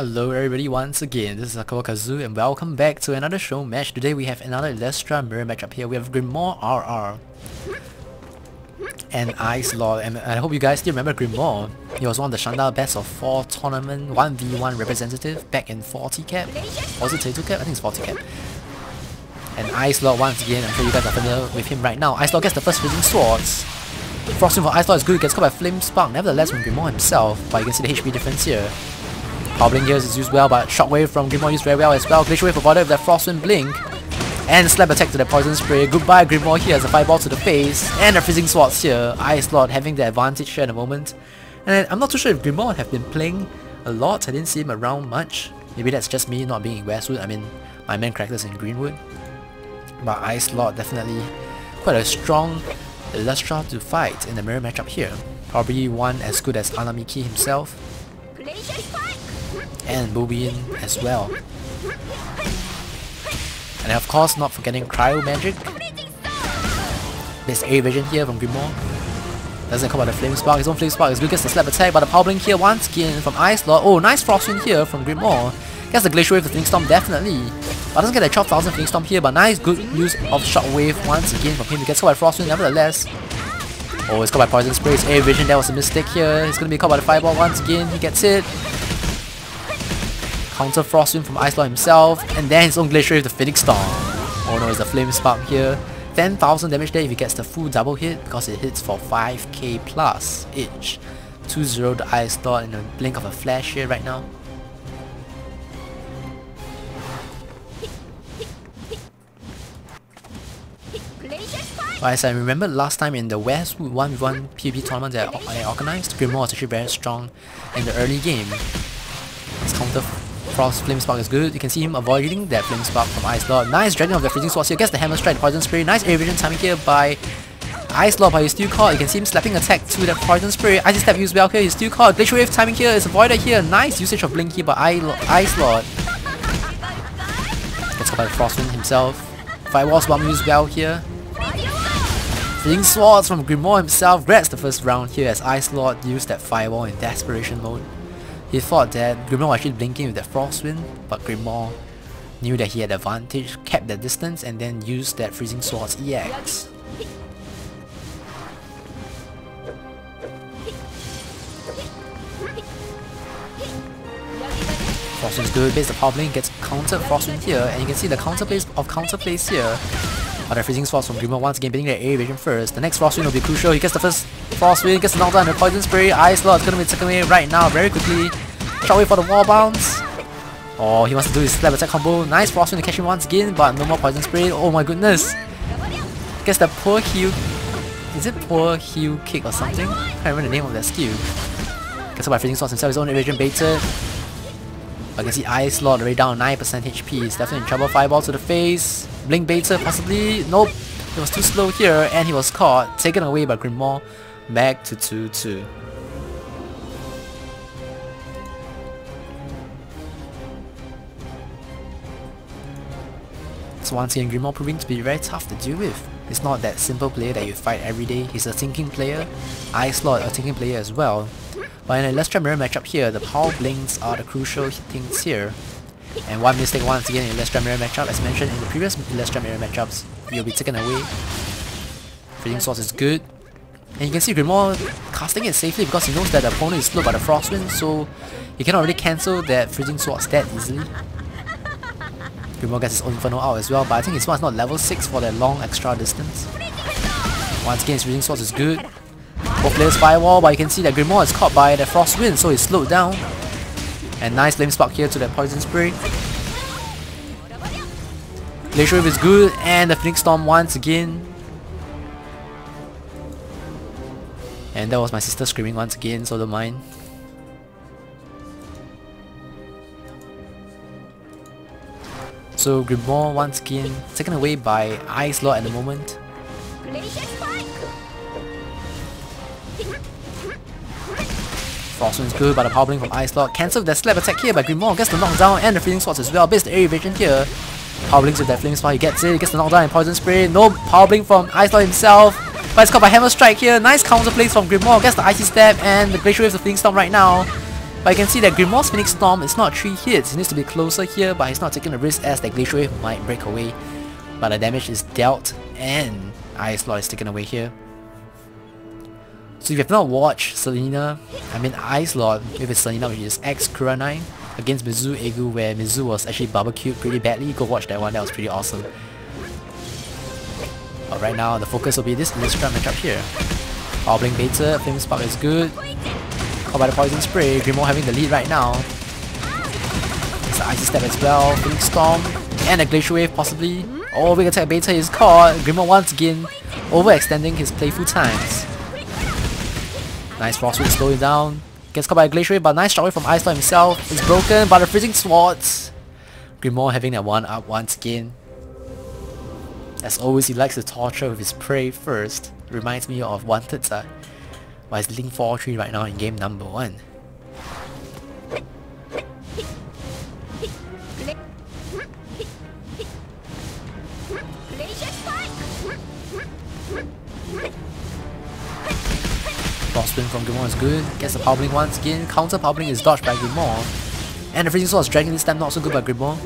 Hello everybody once again, this is AikawaKazu and welcome back to another show match. Today we have another Elestra mirror match up here. We have GirmoireRR and 1celord, and I hope you guys still remember Grimoire. He was one of the Shandar Best of 4 tournament 1v1 representative back in 40 cap. Or was it 32 cap? I think it's 40 cap. And 1celord once again, I'm sure you guys are familiar with him right now. 1celord gets the first freezing swords. Frosting for 1celord is good, gets caught by Flame Spark, nevertheless from Grimoire himself, but you can see the HP difference here. Power Blink here is used well, but Shockwave from Grimoire used very well as well. Glacier Wave avoided with that Frostwind Blink. And Slap Attack to the Poison Spray. Goodbye Grimoire here as a Fireball to the face. And the Freezing Swords here. 1celord having the advantage here at the moment. And I'm not too sure if Grimoire have been playing a lot. I didn't see him around much. Maybe that's just me not being in Westwood. I mean, my main character's in Greenwood. But 1celord definitely quite a strong Elestra to fight in the mirror matchup here. Probably one as good as Anamiki himself. And Bobin as well. And of course not forgetting Cryo Magic. There's Air Vision here from Grimoire. Doesn't come out the Flame Spark, his own Flame Spark is good, gets the Slap Attack, but the Power Blink here once again from 1celord. Oh, nice Frostwind here from Grimoire. Gets the Glacier Wave, the Fling Storm definitely. But doesn't get the 12,000 Fling Storm here, but nice good use of Shockwave once again from him. He gets caught by Frostwind nevertheless. Oh, it's caught by Poison Spray, it's Air Vision, that was a mistake here. He's gonna be caught by the Fireball once again, he gets it. Counter Frostwind from 1celord himself, and then his own Glacier with the Phoenix Storm. Oh no, it's a Flame Spark here. 10,000 damage there if he gets the full double hit, because it hits for 5k plus each. 2-0 to 1celord in a blink of a flash here right now. As I remember last time in the Westwood 1v1 PvP tournament that I organized, Grimoire was actually very strong in the early game. His counter Frost Flame Spark is good. You can see him avoiding that Flame Spark from 1celord. Nice dragging of the Freezing Swords here. Gets the Hammer Strike, the Poison Spray. Nice Air Vision timing here by 1celord, but he's still caught. You can see him slapping attack to the Poison Spray. Icy Step used well here. He's still caught. Glacier Wave timing here is avoided here. Nice usage of Blink here by 1celord. Gets caught by the Frostwind himself. Firewall Swamp used well here. Freezing Swords from Grimoire himself grabs the first round here as 1celord used that Firewall in desperation mode. He thought that Grimoire was actually blinking with that Frostwind, but Grimoire knew that he had advantage, kept the distance, and then used that Freezing Swords EX. Frostwind's good, base the Power Blink, gets countered Frostwind here, and you can see the counterplays here. But the Freezing Swords from Grimoire once again beating the Air Vision first. The next Frostwind will be crucial. He gets the first Frostwind, gets the knockdown and the Poison Spray. 1celord is going to be taken away right now, very quickly. Shockwave for the wall bounce. Oh, he wants to do his Slap Attack combo. Nice Frostwind to catch him once again, but no more Poison Spray. Oh my goodness. Gets the poor heal. Is it poor heal kick or something? I can't remember the name of that skill. Gets by Freezing Swords himself, his own Air Vision baited. I can see 1celord already down 9% HP. He's definitely in trouble. Fireball to the face. Blink baited possibly. Nope. It was too slow here and he was caught. Taken away by Grimoire. Back to 2-2. So once again, Grimoire proving to be very tough to deal with. He's not that simple player that you fight every day. He's a thinking player. 1celord a thinking player as well. But in a Elestra mirror matchup here, the Power Blinks are the crucial things here. And one mistake once again in Elestra mirror matchup, as mentioned in the previous Elestra mirror matchups, you'll be taken away. Freezing Swords is good. And you can see Grimoire casting it safely because he knows that the opponent is slowed by the Frostwind, so he cannot really cancel that Freezing Swords that easily. Grimoire gets his own Inferno out as well, but I think his one is not level 6 for that long extra distance. Once again, his Freezing Swords is good. Both players Firewall, but you can see that Grimoire is caught by the Frostwind, so he's slowed down. And nice Flame Spark here to that Poison Spray. Glacier Wave is good, and the Phoenix Storm once again. And that was my sister screaming once again, so don't mind. So Grimoire once again taken away by 1celord at the moment. Frostwind's good, but the Power Blink from 1celord cancels the Slap Attack here by Grimoire, gets the knockdown and the Freezing Swords as well, based the Air Vision here. Power Blinks with that Flame Spark, he gets it, he gets the knockdown and Poison Spray. No Power Blink from 1celord himself, But it's caught by Hammer Strike here. Nice counter plays from Grimoire. Gets the Icy Step and the Glacier Waves of Fling Storm right now. But you can see that Grimoire's Phoenix Storm is not 3 hits, he needs to be closer here, but he's not taking a risk as that Glacial Wave might break away. But the damage is dealt and Ice Lord is taken away here. So if you have not watched Selena, Ice Lord with his Selena, which is X Kuranai against Mizu Egu, where Mizu was actually barbecued pretty badly, go watch that one, that was pretty awesome. But right now the focus will be this Elestra matchup here. Power Blink baited, Flame Spark is good. Caught by the Poison Spray, Grimoire having the lead right now. It's an Icy Step as well, Phoenix Storm, and a Glacial Wave possibly. Oh, Big Attack beta is caught. Grimoire once again overextending his playful times. Nice Frostwind slowing down. Gets caught by a Glacial Wave, but nice shockwave from Ice Lord himself. It's broken by the Freezing Swords. Grimoire having that 1-up once again. As always, he likes to torture with his prey first. Reminds me of Wanted, but he's Link 4-3 right now in game number 1. Frostwind from Grimoire is good. Gets the Power Blink once again. Counter Power Blink is dodged by Grimoire. And the Freezing Sword is dragging this time, not so good by Grimoire.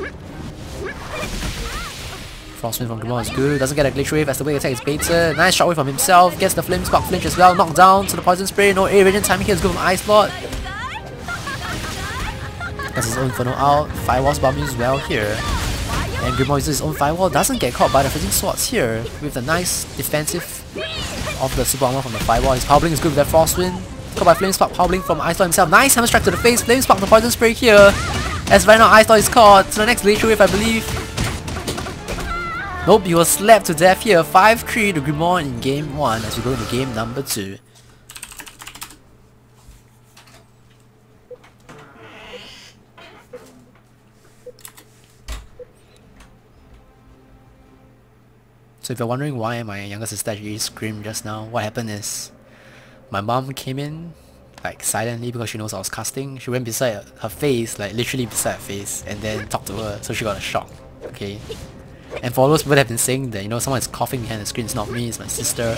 Frostwind from Grimoire is good. Doesn't get a Glacial Wave as the Wave Attack is baited. Nice shockwave from himself. Gets the Flame Spark flinch as well. Knocked down to the Poison Spray. No A region timing here is good from Ice Lord. Gets his own Inferno out. Firewall's bomb as well here. And Grimoire uses his own Firewall. Doesn't get caught by the Freezing Swords here. With a nice defensive of the Super Armor from the Firewall. His Power Blink is good with that Frostwind. Caught by Flame Spark, Power Blink from Ice Lord himself. Nice Hammer Strike to the face. Flame Spark the Poison Spray here. As right now Ice Lord is caught to the next Glacial Wave, I believe. Nope, he was slapped to death here. 5-3 to Grimoire in game 1 as we go into game number 2. So if you're wondering why my younger sister actually screamed just now, what happened is my mom came in like silently because she knows I was casting. She went beside her face, like literally beside her face, and then talked to her, so she got a shock. Okay. And for those people that have been saying that, you know, someone is coughing behind the screen, it's not me, it's my sister.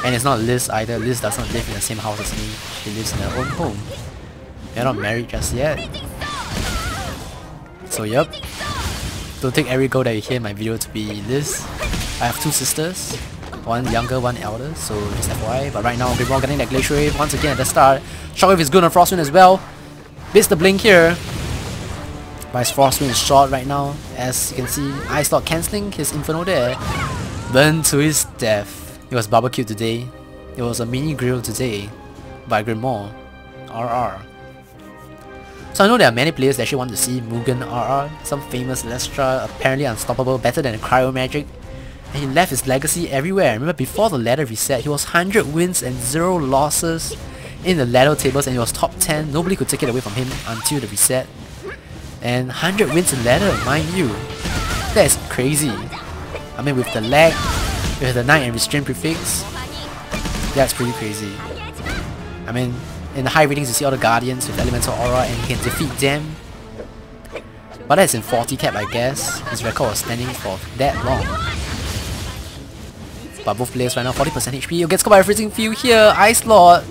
And it's not Liz either. Liz does not live in the same house as me. She lives in her own home. They're not married just yet. So yep. Don't take every go that you hear in my video to be Liz. I have 2 sisters. One younger, one elder, so just FYI. But right now, Grimoire getting that Glacial Wave once again at the start. Shockwave is good on Frostwind as well. Bits the blink here. But his Frostwind is short right now. As you can see, Ice Lord cancelling his Inferno there. Burned to his death. He was barbecued today. It was a mini grill today by GirmoireRR. So I know there are many players that actually want to see MacLeod, some famous Elestra, apparently unstoppable, better than Cryo Magic. And he left his legacy everywhere. Remember, before the ladder reset, he was 100 wins and 0 losses in the ladder tables, and he was top 10. Nobody could take it away from him until the reset. And 100 wins in ladder, mind you. That is crazy. I mean, with the lag, with the Night and Restraint prefix, that's pretty crazy. I mean, in the high ratings you see all the Guardians with Elemental Aura and he can defeat them. But that's in 40 cap, I guess. His record was standing for that long. But both players right now 40% HP. He gets caught by a Freezing Field here. Ice Lord.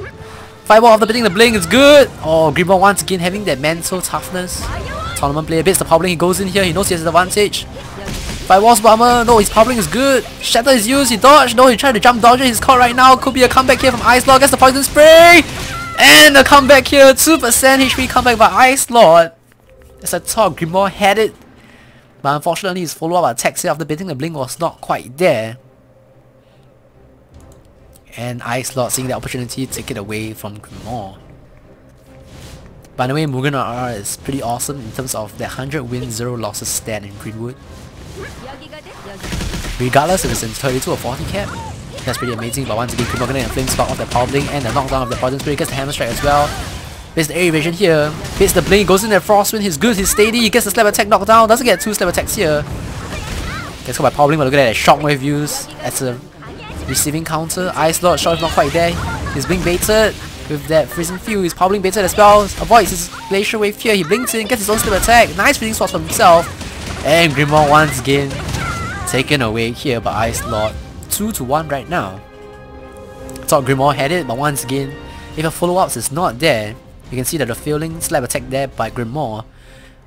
Fireball after bidding the blink is good. Oh, Grimoire once again having that mental toughness. Tournament player bits the Power Blink. He goes in here. He knows he has the advantage. Firewall's bomber. No, his Power Blink is good. Shatter is used. He dodged. No, he tried to jump dodge. He's caught right now. Could be a comeback here from Ice Lord. Gets the Poison Spray. And a comeback here. 2% HP comeback by Ice Lord. As I thought, Grimoire had it. But unfortunately, his follow-up attack after bidding the blink was not quite there. And Ice Lord seeing the opportunity to take it away from Grimoire. By the way, MacLeod is pretty awesome in terms of that 100 win 0 losses stat in Greenwood. Regardless if it's in 32 or 40 cap, that's pretty amazing. But once again, Grimoire getting a Flame Spark off the Power Blink and the knockdown of the Poison Spray, gets the Hammer Strike as well. Bits the air evasion here, bits the blink, goes in there Frostwind, he's good, he's steady, he gets the slap attack knocked down, doesn't get 2 slap attacks here. Gets caught by Power Blink, but look at that shockwave use as a receiving counter. Ice Lord shot is not quite there. He's being baited with that Freezing Field. He's Power Blink baited as well. Avoids his Glacial Wave here. He blinks in, gets his own slip attack. Nice Freezing Swords from himself. And Grimoire once again taken away here by Ice Lord. 2-1 right now. Thought Grimoire had it, but once again, if a follow-ups is not there, You can see that the failing slap attack there by Grimoire,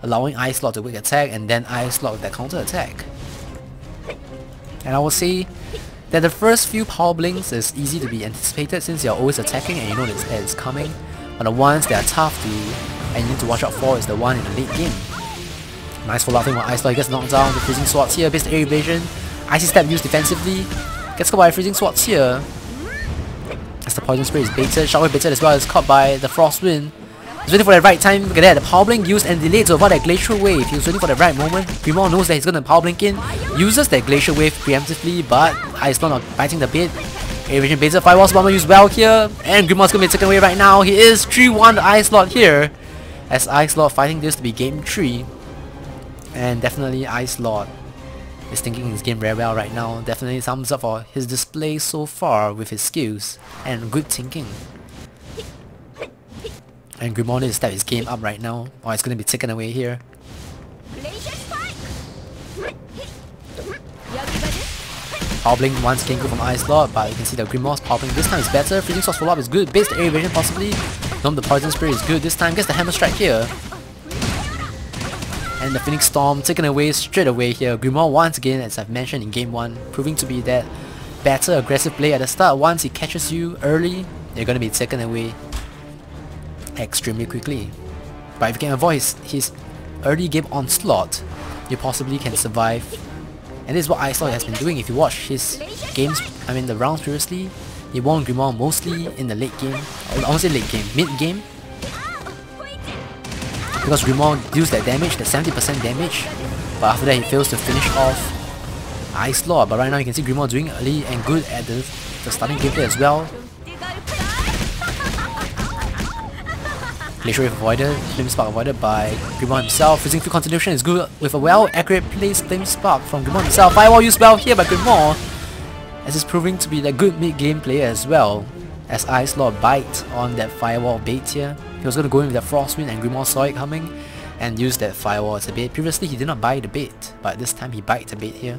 allowing Icelord to quick attack and then Icelord with that counter attack. And I will say that the first few power blinks is easy to be anticipated since you're always attacking and you know that it's coming. But the ones that are tough to and you need to watch out for is the one in the late game. Nice follow-up thing when Icelord gets knocked down. The freezing swords here, based air evasion. Icy step used defensively. Gets caught by freezing swords here. As the poison spray is baited, shockwave baited as well, is caught by the frost wind. He's waiting for the right time. Look at that, the power blink used and delayed to avoid that glacial wave. He was waiting for the right moment. Grimoire knows that he's gonna power blink in, uses that glacial wave preemptively, but Icelord not biting the bait. Air evasion baited, Firewall Bomber used well here, and Grimoire's gonna be taken away right now. He is 3-1 to Icelord here, as Icelord fighting this to be game 3. And definitely Icelord is thinking his game very well right now. Definitely thumbs up for his display so far with his skills and good thinking. And Grimoire needs to step his game up right now, or it's going to be taken away here. Power blink once again good from Icelord, but you can see that Grimoire's power blink this time is better. Freezing Swords follow up is good. Base the air evasion possibly. Gnome the poison spray is good this time. Gets the hammer strike here. And the Phoenix Storm taken away straight away here. Grimoire once again, as I've mentioned in game 1, proving to be that better aggressive play at the start. Once he catches you early, you're going to be taken away extremely quickly. But if you can avoid his early game onslaught, you possibly can survive. And this is what Icelord has been doing. If you watch his games, I mean the rounds previously, he won Grimoire mostly in the late game, I won't say late game, mid game. Because Grimoire deals that damage, that 70% damage, but after that he fails to finish off Icelord. But right now you can see Grimoire doing early and good at the starting gameplay as well. Glacial Wave avoided, Flame Spark avoided by Grimoire himself. Freezing Field continuation is good with a well accurate placed Flame Spark from Grimoire himself. Firewall used well here by Grimoire, as it's proving to be the good mid-game player as well, as Icelord bite on that Firewall bait here. He was going to go in with the Frostwind and Grimoire saw it coming and used that Firewall as a bait. Previously he did not buy the bait, but this time he bites the bait here.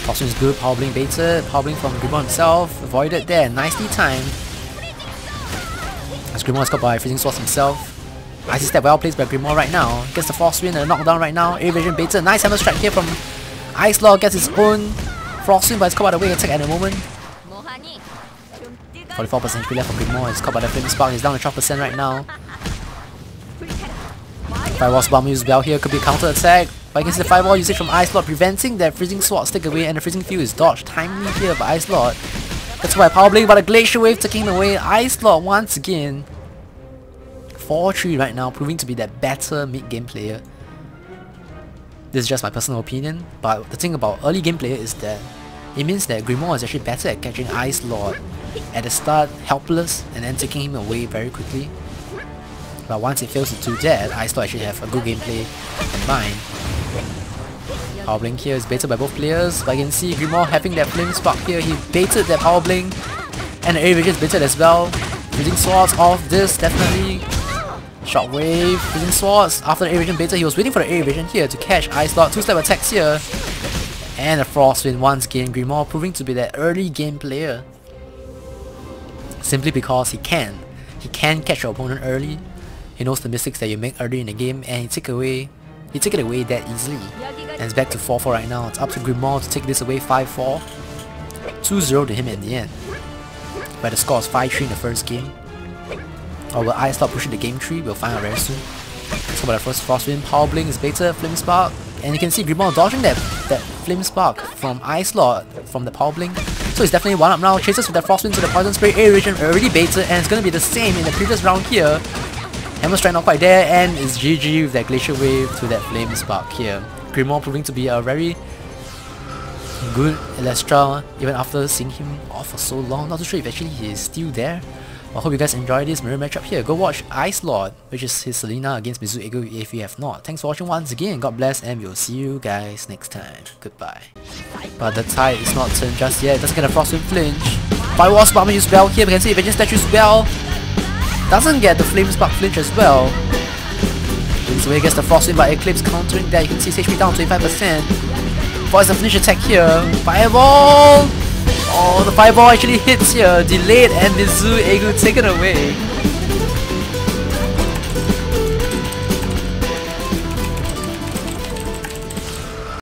Frostwind is good, Power Blink baited, Power Blink from Grimoire himself, avoided there, nicely timed. As Grimoire is caught by Freezing Swords himself. Icy Step well placed by Grimoire right now. Gets the Frostwind and a knockdown right now. Air evasion baited. Nice hammer strike here from Icelord. Gets his own Frostwind, but it's caught by the wing attack at the moment. 44% HP left from Grimoire. It's caught by the Flame Spark. He's down to 12% right now. Firewall Bomb used well here. Could be a counter attack. But you can see the Firewall usage from Icelord preventing that Freezing Sword stick away, and the Freezing Field is dodged timely here by Icelord. That's why Power Blink, but a Glacial Wave taking him away. Icelord once again 4-3 right now, proving to be that better mid-game player. This is just my personal opinion, but the thing about early game player is that it means that Grimoire is actually better at catching Icelord at the start, helpless, and then taking him away very quickly. But once it fails to do that, Icelord actually have a good gameplay in mind. Power Blink here is baited by both players, but you can see Grimoire having that Flame Spark here. He baited that Power Blink, and the Air Evasion is baited as well. Freezing Swords off this, definitely. Shockwave, Freezing Swords. After the Air Evasion baited, he was waiting for the Air Evasion here to catch Icelord. 2-step attacks here. And a Frostwind once again. Grimoire proving to be that early game player. Simply because he can. He can catch your opponent early. He knows the mistakes that you make early in the game, and he take it away that easily. And it's back to 4-4 right now. It's up to Grimoire to take this away 5-4. 2-0 to him in the end. But the score is 5-3 in the first game. Or will Icelord pushing the game 3? We'll find out very soon. Let's go by the first Frostwind. Power Blink is baited, Flame Spark. And you can see Grimoire dodging that Flame Spark from Icelord from the Power Blink. So he's definitely 1-up now. Chases with the Frostwind to the Poison Spray. Air Evasion already baited, and it's going to be the same in the previous round here. Hammer Strike not quite there, and it's GG with that Glacial Wave to that Flame Spark here. Grimoire proving to be a very good Elestra, even after seeing him off for so long. Not too sure if actually he is still there. I hope you guys enjoyed this mirror matchup here. Go watch Icelord, which is his Selena against Mizuego if you have not. Thanks for watching once again, God bless, and we'll see you guys next time. Goodbye. But the tide is not turned just yet. Doesn't get a Frostwind flinch. Firewall Bomber used well here. We can see Evasion Statue as well. Doesn't get the Flame Spark flinch as well. So he gets the Frost Wind by Eclipse, countering that. You can see his HP down 25%. Voice of Finish attack here. Fireball! Oh, the Fireball actually hits here. Delayed and Mizu Egu taken away.